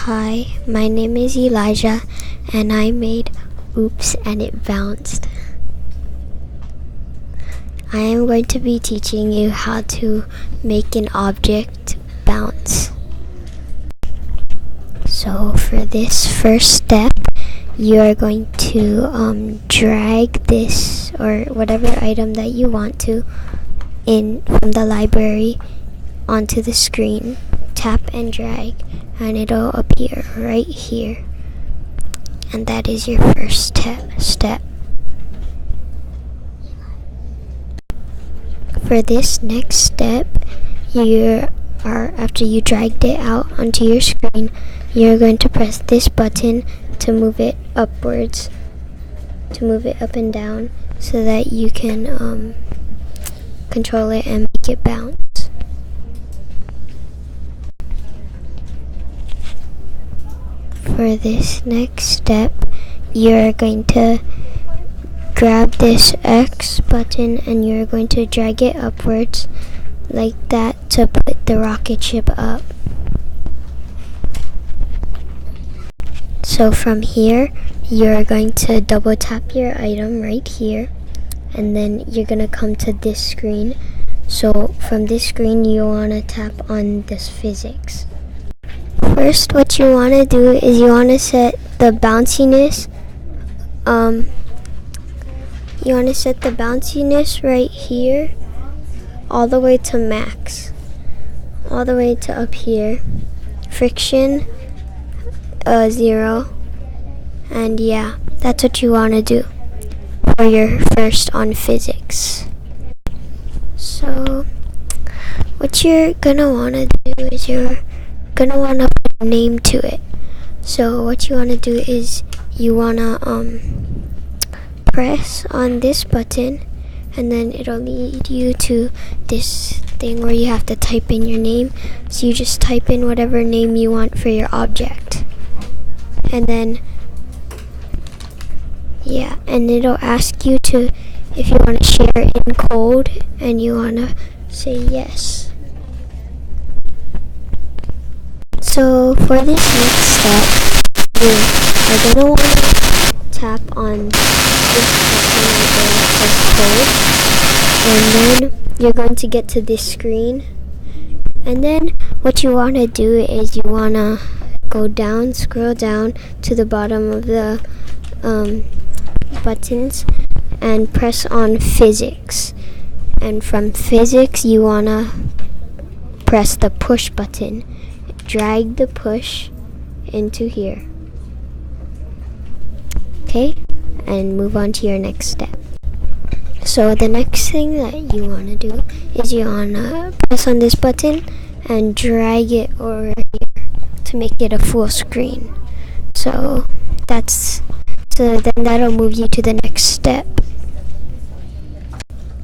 Hi, my name is Elijah, and I made Oops and It Bounced. I am going to be teaching you how to make an object bounce. So for this first step, you are going to drag this or whatever item that you want to in from the library onto the screen. Tap and drag, and it'll appear right here. And that is your first step. For this next step, after you dragged it out onto your screen, you're going to press this button to move it upwards, to move it up and down, so that you can control it and make it bounce. For this next step, you're going to grab this X button and you're going to drag it upwards like that to put the rocket ship up. So from here, you're going to double tap your item right here, and then you're going to come to this screen. So from this screen, you want to tap on this physics. First, what you want to do is you want to set the bounciness. You want to set the bounciness right here, all the way to max, all the way to up here. Friction, 0, and yeah, that's what you want to do for your first on physics. So, what you're gonna want to do is you're gonna want to put a name to it. So what you want to do is you want to press on this button, and then it'll lead you to this thing where you have to type in your name. So you just type in whatever name you want for your object, and then and it'll ask you to if you want to share it in code, and you want to say yes. So for this next step, you are going to want to tap on this button right there that says code, and then you're going to get to this screen. And then what you want to do is you want to go down, scroll down to the bottom of the buttons and press on physics. And from physics, you want to press the push button. Drag the push into here. Okay, and move on to your next step. So the next thing that you want to do is you want to press on this button and drag it over here to make it a full screen. So then that'll move you to the next step.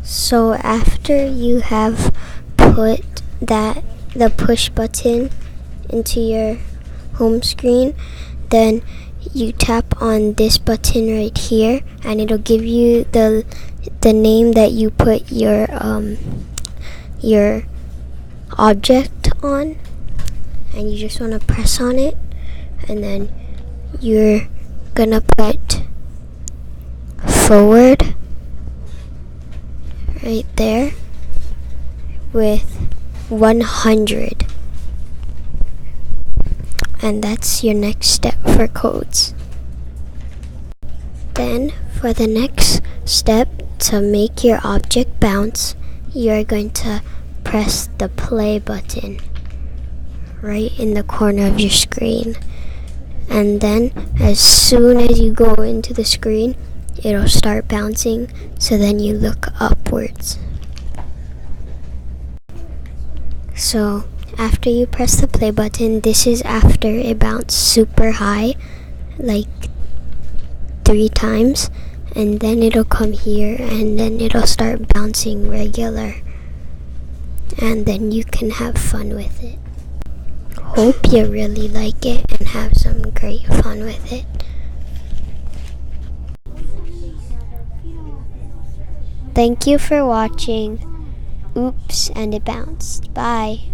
So after you have put the push button into your home screen, then you tap on this button right here, and it'll give you the name that you put your object on, and you just want to press on it, and then you're gonna put forward right there with 100. And that's your next step for codes. Then for the next step, to make your object bounce, you're going to press the play button right in the corner of your screen. And then as soon as you go into the screen, it'll start bouncing, so then you look upwards. So after you press the play button, this is after it bounced super high, like 3 times, and then it'll come here, and then it'll start bouncing regular, and then you can have fun with it. Hope you really like it and have some great fun with it. Thank you for watching Oops and It Bounced. Bye.